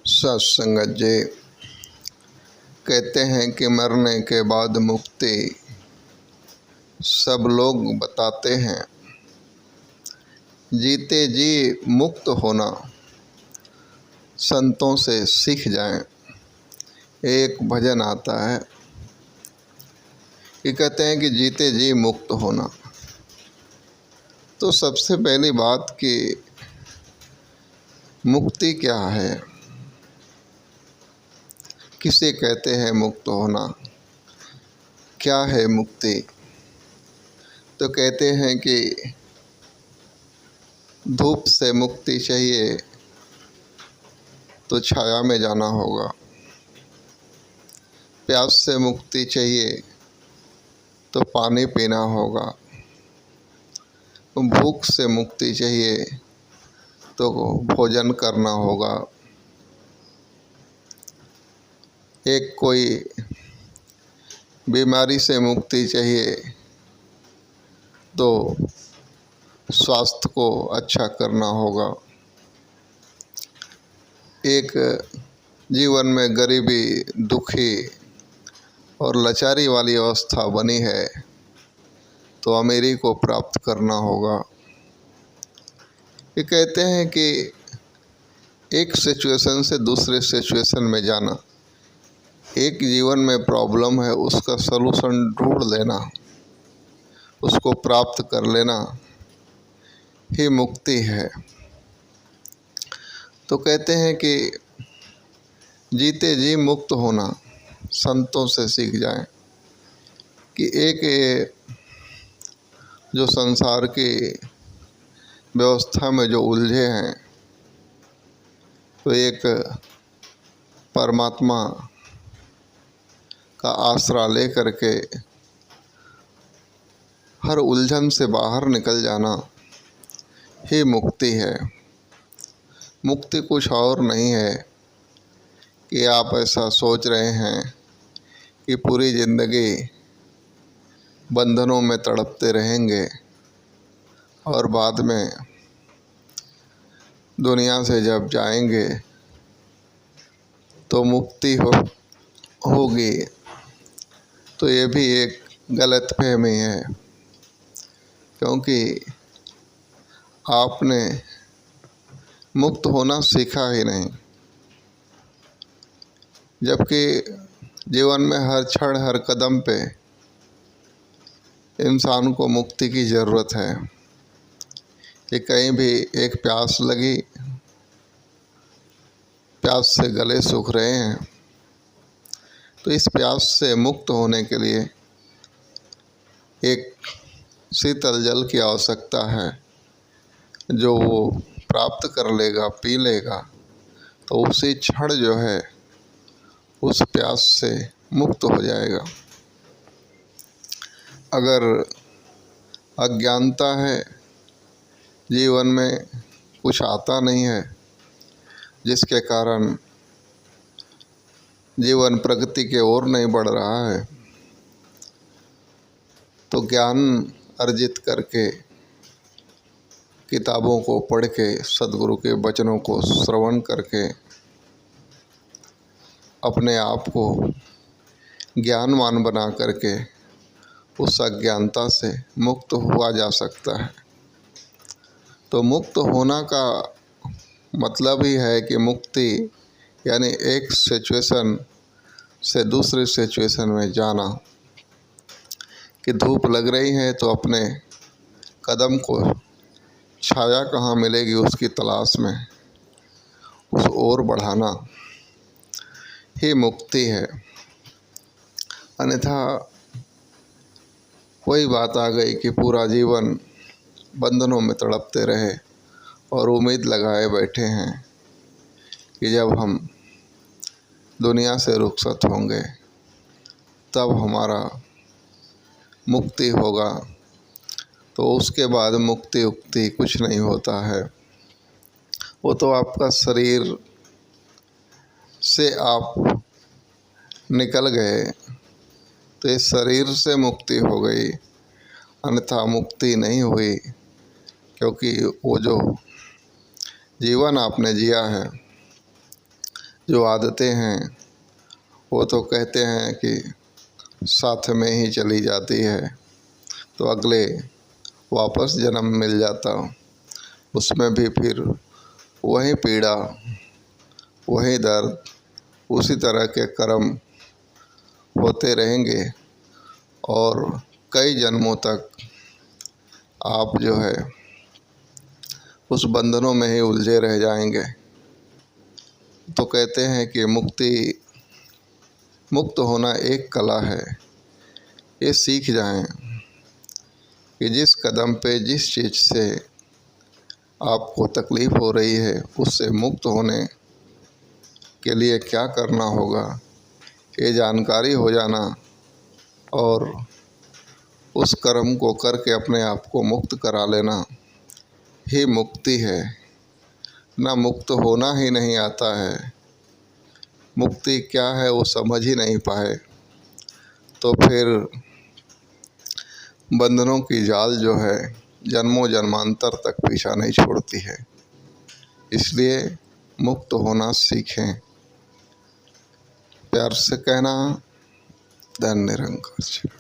सत्संगत जी कहते हैं कि मरने के बाद मुक्ति सब लोग बताते हैं, जीते जी मुक्त होना संतों से सीख जाएं। एक भजन आता है कि कहते हैं कि जीते जी मुक्त होना। तो सबसे पहली बात कि मुक्ति क्या है, किसे कहते हैं मुक्त होना, क्या है मुक्ति। तो कहते हैं कि धूप से मुक्ति चाहिए तो छाया में जाना होगा, प्यास से मुक्ति चाहिए तो पानी पीना होगा, भूख से मुक्ति चाहिए तो भोजन करना होगा, एक कोई बीमारी से मुक्ति चाहिए तो स्वास्थ्य को अच्छा करना होगा, एक जीवन में गरीबी, दुखी और लाचारी वाली अवस्था बनी है तो अमीरी को प्राप्त करना होगा। ये कहते हैं कि एक सिचुएशन से दूसरे सिचुएशन में जाना, एक जीवन में प्रॉब्लम है उसका सलूशन ढूंढ लेना, उसको प्राप्त कर लेना ही मुक्ति है। तो कहते हैं कि जीते जी मुक्त होना संतों से सीख जाएं कि एक जो संसार की व्यवस्था में जो उलझे हैं तो एक परमात्मा का आसरा ले करके हर उलझन से बाहर निकल जाना ही मुक्ति है। मुक्ति कुछ और नहीं है कि आप ऐसा सोच रहे हैं कि पूरी ज़िंदगी बंधनों में तड़पते रहेंगे और बाद में दुनिया से जब जाएंगे तो मुक्ति होगी। तो ये भी एक गलतफहमी है, क्योंकि आपने मुक्त होना सीखा ही नहीं, जबकि जीवन में हर क्षण हर कदम पे इंसान को मुक्ति की ज़रूरत है। कि कहीं भी एक प्यास लगी, प्यास से गले सूख रहे हैं, तो इस प्यास से मुक्त होने के लिए एक शीतल जल की आवश्यकता है, जो वो प्राप्त कर लेगा, पी लेगा तो उसी क्षण जो है उस प्यास से मुक्त हो जाएगा। अगर अज्ञानता है, जीवन में कुछ आता नहीं है जिसके कारण जीवन प्रगति के ओर नहीं बढ़ रहा है, तो ज्ञान अर्जित करके, किताबों को पढ़ के, सद्गुरु के वचनों को श्रवण करके अपने आप को ज्ञानवान बना करके उस अज्ञानता से मुक्त हुआ जा सकता है। तो मुक्त होना का मतलब ही है कि मुक्ति यानी एक सिचुएशन से दूसरे सिचुएशन में जाना। कि धूप लग रही है तो अपने कदम को छाया कहाँ मिलेगी उसकी तलाश में उस ओर बढ़ाना ही मुक्ति है। अन्यथा वही बात आ गई कि पूरा जीवन बंधनों में तड़पते रहे और उम्मीद लगाए बैठे हैं कि जब हम दुनिया से रुखसत होंगे तब हमारा मुक्ति होगा। तो उसके बाद मुक्ति उक्ति कुछ नहीं होता है, वो तो आपका शरीर से आप निकल गए तो इस शरीर से मुक्ति हो गई, अन्यथा मुक्ति नहीं हुई। क्योंकि वो जो जीवन आपने जिया है, जो आदतें हैं वो तो कहते हैं कि साथ में ही चली जाती है, तो अगले वापस जन्म मिल जाता, उसमें भी फिर वही पीड़ा, वही दर्द, उसी तरह के कर्म होते रहेंगे और कई जन्मों तक आप जो है उस बंधनों में ही उलझे रह जाएंगे। तो कहते हैं कि मुक्त होना एक कला है। ये सीख जाएं कि जिस कदम पे जिस चीज़ से आपको तकलीफ़ हो रही है उससे मुक्त होने के लिए क्या करना होगा, ये जानकारी हो जाना और उस कर्म को करके अपने आप को मुक्त करा लेना ही मुक्ति है। ना मुक्त होना ही नहीं आता है, मुक्ति क्या है वो समझ ही नहीं पाए, तो फिर बंधनों की जाल जो है जन्मों जन्मांतर तक पीछा नहीं छोड़ती है। इसलिए मुक्त होना सीखें। प्यार से कहना, धन निरंकार।